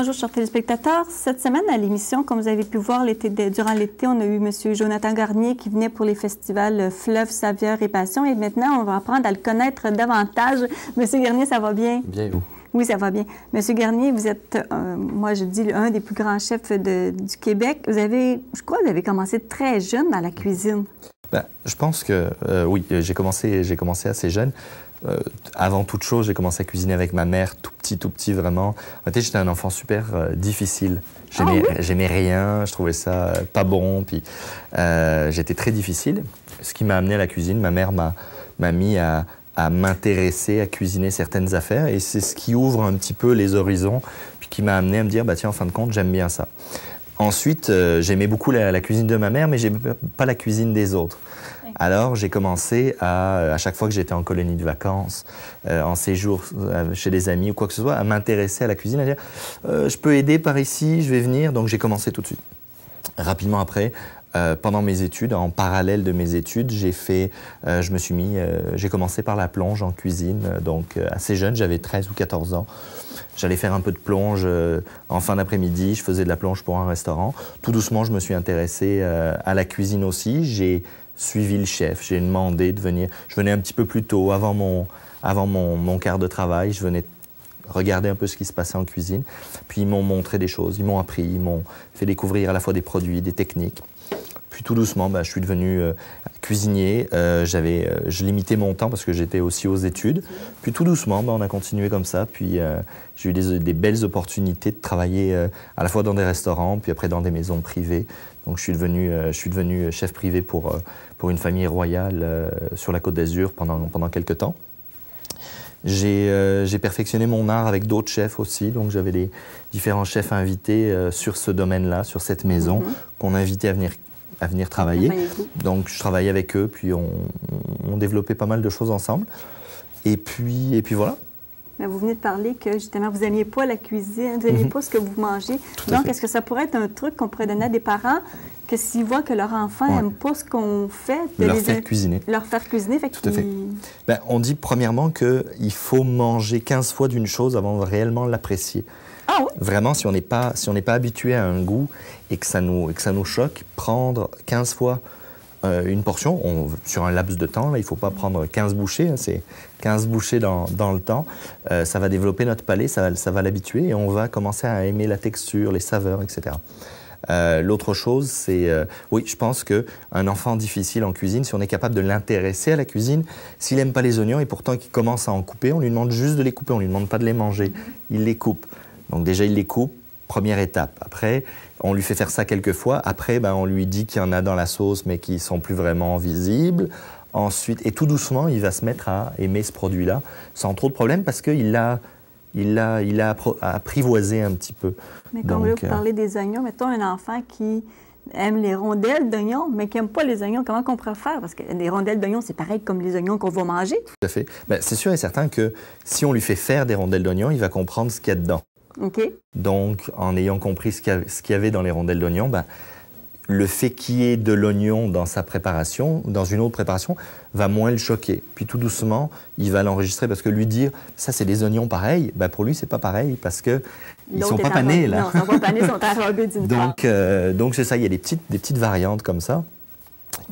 bonjour, chers téléspectateurs. Cette semaine, à l'émission, comme vous avez pu voir, durant l'été, on a eu M. Jonathan Garnier qui venait pour les festivals Fleuve, Saveur et Passion. Et maintenant, on va apprendre à le connaître davantage. M. Garnier, ça va bien? Bien, vous? Oui, ça va bien. M. Garnier, vous êtes, moi je dis, un des plus grands chefs du Québec. Vous avez, je crois, vous avez commencé très jeune dans la cuisine. Ben, je pense que, oui, j'ai commencé assez jeune. Avant toute chose, j'ai commencé à cuisiner avec ma mère, tout petit, vraiment. En fait, j'étais un enfant super difficile. J'aimais rien, je trouvais ça pas bon, puis j'étais très difficile. Ce qui m'a amené à la cuisine, ma mère m'a mis à m'intéresser à cuisiner certaines affaires, et c'est ce qui ouvre un petit peu les horizons, puis qui m'a amené à me dire, bah tiens, en fin de compte, j'aime bien ça. Ensuite, j'aimais beaucoup la cuisine de ma mère, mais j'aimais pas la cuisine des autres. Alors, j'ai commencé à chaque fois que j'étais en colonie de vacances, en séjour chez des amis ou quoi que ce soit, à m'intéresser à la cuisine, à dire je peux aider par ici, je vais venir. Donc, j'ai commencé tout de suite. Rapidement après, pendant mes études, en parallèle de mes études, j'ai commencé par la plonge en cuisine. Donc, assez jeune, j'avais 13 ou 14 ans. J'allais faire un peu de plonge en fin d'après-midi. Je faisais de la plonge pour un restaurant. Tout doucement, je me suis intéressé à la cuisine aussi. J'ai suivi le chef. J'ai demandé de venir. Je venais un petit peu plus tôt, avant mon quart de travail. Je venais regarder un peu ce qui se passait en cuisine. Puis ils m'ont montré des choses. Ils m'ont appris. Ils m'ont fait découvrir à la fois des produits, des techniques. Puis tout doucement, je suis devenu cuisinier. Je limitais mon temps parce que j'étais aussi aux études. Puis tout doucement, on a continué comme ça. Puis j'ai eu des belles opportunités de travailler à la fois dans des restaurants, puis après dans des maisons privées. Donc je suis devenu chef privé pour une famille royale sur la Côte d'Azur pendant quelques temps. J'ai perfectionné mon art avec d'autres chefs aussi. Donc j'avais des différents chefs invités sur ce domaine-là, sur cette maison, qu'on invitait à venir travailler. Donc, je travaillais avec eux, puis on développait pas mal de choses ensemble. Et puis voilà. Mais vous venez de parler que, justement, vous n'aimiez pas la cuisine, vous n'aimiez pas ce que vous mangez. Donc, est-ce que ça pourrait être un truc qu'on pourrait donner à des parents que s'ils voient que leur enfant n'aime pas ce qu'on fait, de leur faire cuisiner. Leur faire cuisiner. Fait Tout à fait. On dit premièrement qu'il faut manger 15 fois d'une chose avant de réellement l'apprécier. Ah oui? Vraiment, si on n'est pas habitué à un goût et que ça nous choque, prendre 15 fois une portion, sur un laps de temps, là, il ne faut pas prendre 15 bouchées, hein, c'est 15 bouchées dans le temps, ça va développer notre palais, ça va l'habituer et on va commencer à aimer la texture, les saveurs, etc. L'autre chose, c'est, oui, je pense qu'un enfant difficile en cuisine, si on est capable de l'intéresser à la cuisine, s'il n'aime pas les oignons et pourtant qu'il commence à en couper, on lui demande juste de les couper, on ne lui demande pas de les manger, il les coupe. Donc déjà, il les coupe, première étape. Après, on lui fait faire ça quelques fois. Après, on lui dit qu'il y en a dans la sauce, mais qui ne sont plus vraiment visibles. Ensuite, et tout doucement, il va se mettre à aimer ce produit-là, sans trop de problèmes, parce qu'il l'a apprivoisé un petit peu. Mais quand vous parlez des oignons, mettons un enfant qui aime les rondelles d'oignons, mais qui n'aime pas les oignons, comment on pourrait faire? Parce que les rondelles d'oignons, c'est pareil comme les oignons qu'on va manger. Tout à fait. C'est sûr et certain que si on lui fait faire des rondelles d'oignons, il va comprendre ce qu'il y a dedans. Okay. Donc, en ayant compris ce qu'il y avait dans les rondelles d'oignon, le fait qu'il y ait de l'oignon dans sa préparation, dans une autre préparation, va moins le choquer. Puis tout doucement, il va l'enregistrer parce que lui dire « ça, c'est des oignons pareils », pour lui, c'est pas pareil parce qu'ils ne sont pas panés, là. Non, ils ne sont pas panés, ils sont arrobés d'une part. Donc, c'est ça, il y a des petites variantes comme ça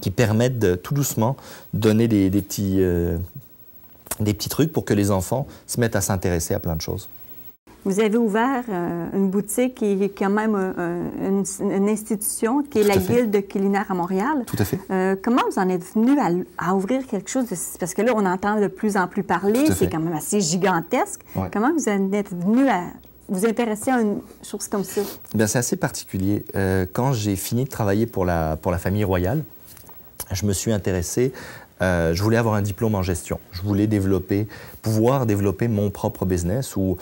qui permettent de tout doucement donner des petits trucs pour que les enfants se mettent à s'intéresser à plein de choses. Vous avez ouvert une boutique qui est quand même une institution, qui est la Guilde culinaire à Montréal. Tout à fait. Comment vous en êtes venu à ouvrir quelque chose de... Parce que là, on entend de plus en plus parler, c'est quand même assez gigantesque. Ouais. Comment vous en êtes venu à vous intéresser à une chose comme ça? C'est assez particulier. Quand j'ai fini de travailler pour la famille royale, je me suis intéressé... je voulais avoir un diplôme en gestion. Je voulais pouvoir développer mon propre business ou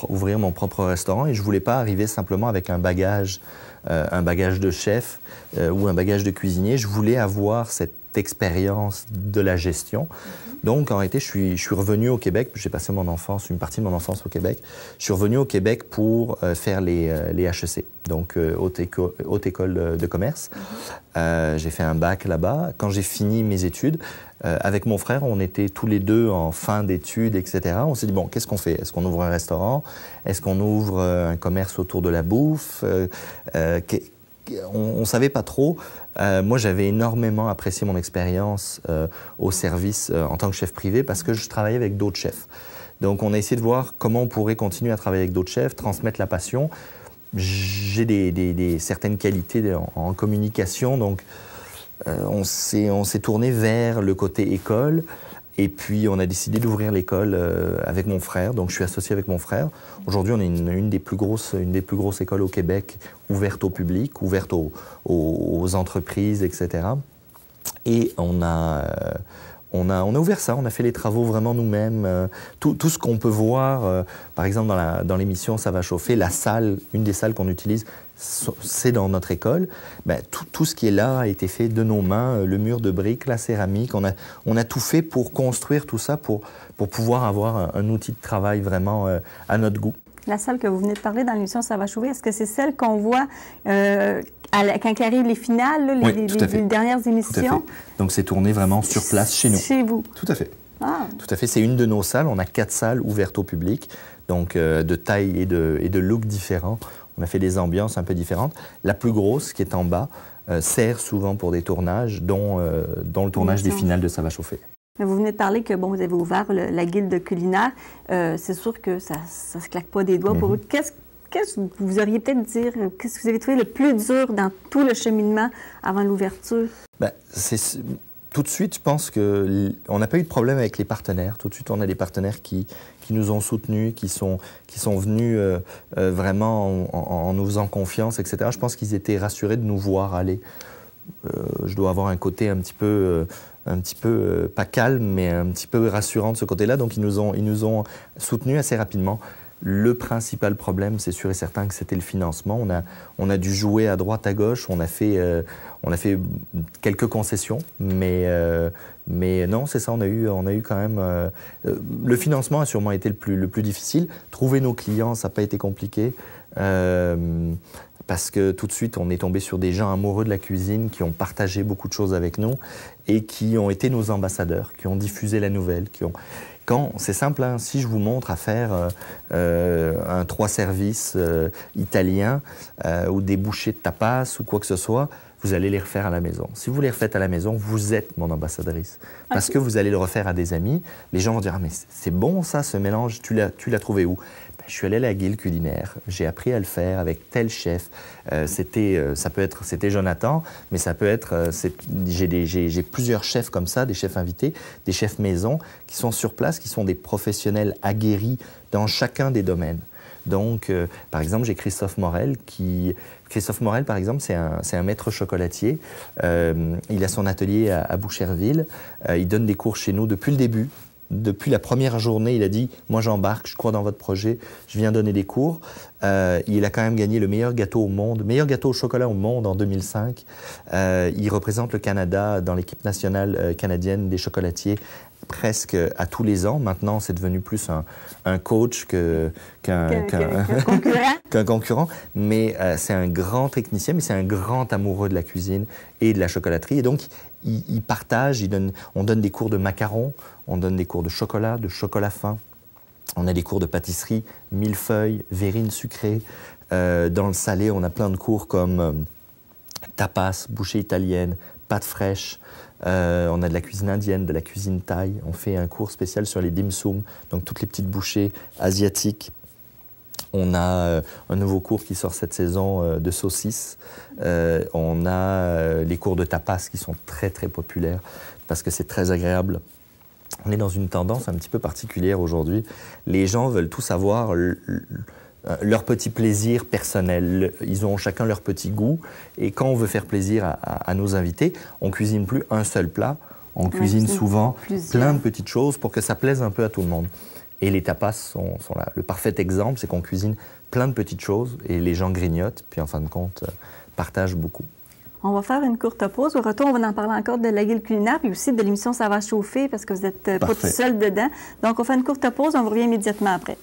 ouvrir mon propre restaurant et je ne voulais pas arriver simplement avec un bagage de chef ou un bagage de cuisinier. Je voulais avoir cette expérience de la gestion. Donc, en réalité, je suis revenu au Québec. J'ai passé une partie de mon enfance au Québec. Je suis revenu au Québec pour faire les HEC, donc Haute École de Commerce. J'ai fait un bac là-bas. Quand j'ai fini mes études, avec mon frère, on était tous les deux en fin d'études, etc. On s'est dit, bon, qu'est-ce qu'on fait? Est-ce qu'on ouvre un restaurant? Est-ce qu'on ouvre un commerce autour de la bouffe? On ne savait pas trop. Moi, j'avais énormément apprécié mon expérience au service en tant que chef privé parce que je travaillais avec d'autres chefs. Donc, on a essayé de voir comment on pourrait continuer à travailler avec d'autres chefs, transmettre la passion. J'ai certaines qualités en communication, donc on s'est tourné vers le côté école. Et puis, on a décidé d'ouvrir l'école avec mon frère. Donc, je suis associé avec mon frère. Aujourd'hui, on est une des plus grosses écoles au Québec, ouverte au public, ouverte aux entreprises, etc. Et on a ouvert ça. On a fait les travaux vraiment nous-mêmes. Tout ce qu'on peut voir, par exemple, dans l'émission Ça va chauffer, la salle, une des salles qu'on utilise, c'est dans notre école. Ben, tout ce qui est là a été fait de nos mains, le mur de briques, la céramique. On a tout fait pour construire tout ça, pour pouvoir avoir un outil de travail vraiment à notre goût. La salle que vous venez de parler dans l'émission Ça va chauffer, est-ce que c'est celle qu'on voit quand arrivent les finales, là, oui, les dernières émissions? Tout à fait. Donc c'est tourné vraiment sur place chez nous. Chez vous? Tout à fait. Ah. Tout à fait. C'est une de nos salles. On a 4 salles ouvertes au public, donc de taille et de look différents. On a fait des ambiances un peu différentes. La plus grosse, qui est en bas, sert souvent pour des tournages, dont le tournage des finales de Ça va chauffer. Mais vous venez de parler que vous avez ouvert la guilde culinaire. C'est sûr que ça ne se claque pas des doigts pour vous. Qu'est-ce que vous auriez peut-être dire, qu'est-ce que vous avez trouvé le plus dur dans tout le cheminement avant l'ouverture? Ben, tout de suite, je pense qu'on n'a pas eu de problème avec les partenaires. Tout de suite, on a des partenaires qui nous ont soutenus, qui sont venus vraiment en nous faisant confiance, etc. Je pense qu'ils étaient rassurés de nous voir aller. Je dois avoir un côté un petit peu pas calme, mais un petit peu rassurant de ce côté-là. Donc, ils nous ont soutenus assez rapidement. Le principal problème, c'est sûr et certain que c'était le financement. On a dû jouer à droite, à gauche. On a fait quelques concessions, mais non, c'est ça. On a eu quand même. Le financement a sûrement été le plus difficile. Trouver nos clients, ça n'a pas été compliqué. Parce que tout de suite, on est tombé sur des gens amoureux de la cuisine qui ont partagé beaucoup de choses avec nous et qui ont été nos ambassadeurs, qui ont diffusé la nouvelle, c'est simple, hein, si je vous montre à faire un 3 services italien ou des bouchées de tapas ou quoi que ce soit, vous allez les refaire à la maison. Si vous les refaites à la maison, vous êtes mon ambassadrice. Parce que vous allez le refaire à des amis. Les gens vont dire « Ah, mais c'est bon ça, ce mélange, tu l'as trouvé où ?» Je suis allé à la guilde culinaire, j'ai appris à le faire avec tel chef. C'était Jonathan, mais ça peut être... J'ai plusieurs chefs comme ça, des chefs invités, des chefs maison, qui sont sur place, qui sont des professionnels aguerris dans chacun des domaines. Donc, par exemple, j'ai Christophe Morel. Christophe Morel, par exemple, c'est un maître chocolatier. Il a son atelier à Boucherville. Il donne des cours chez nous depuis le début. Depuis la première journée, il a dit « Moi, j'embarque, je crois dans votre projet, je viens donner des cours. » Il a quand même gagné le meilleur gâteau au monde, meilleur gâteau au chocolat au monde en 2005. Il représente le Canada dans l'équipe nationale canadienne des chocolatiers presque à tous les ans. Maintenant, c'est devenu plus un coach qu'un concurrent. Mais c'est un grand technicien, mais c'est un grand amoureux de la cuisine et de la chocolaterie. Et donc, il partage, on donne des cours de macarons, on donne des cours de chocolat fin. On a des cours de pâtisserie, millefeuille, verrine sucrée. Dans le salé, on a plein de cours comme tapas, bouchée italienne, pâtes fraîches. On a de la cuisine indienne, de la cuisine thaï. On fait un cours spécial sur les dim sum, donc toutes les petites bouchées asiatiques. On a un nouveau cours qui sort cette saison de saucisses. On a les cours de tapas qui sont très, très populaires parce que c'est très agréable. On est dans une tendance un petit peu particulière aujourd'hui. Les gens veulent tous avoir leur petit plaisir personnel. Ils ont chacun leur petit goût. Et quand on veut faire plaisir à nos invités, on ne cuisine plus un seul plat. On cuisine souvent plein de petites choses pour que ça plaise un peu à tout le monde. Et les tapas sont là. Le parfait exemple, c'est qu'on cuisine plein de petites choses et les gens grignotent, puis en fin de compte, partagent beaucoup. On va faire une courte pause. Au retour, on va en parler encore de la guilde culinaire, puis aussi de l'émission Ça va chauffer, parce que vous n'êtes pas tout seul dedans. Donc, on fait une courte pause, on revient immédiatement après.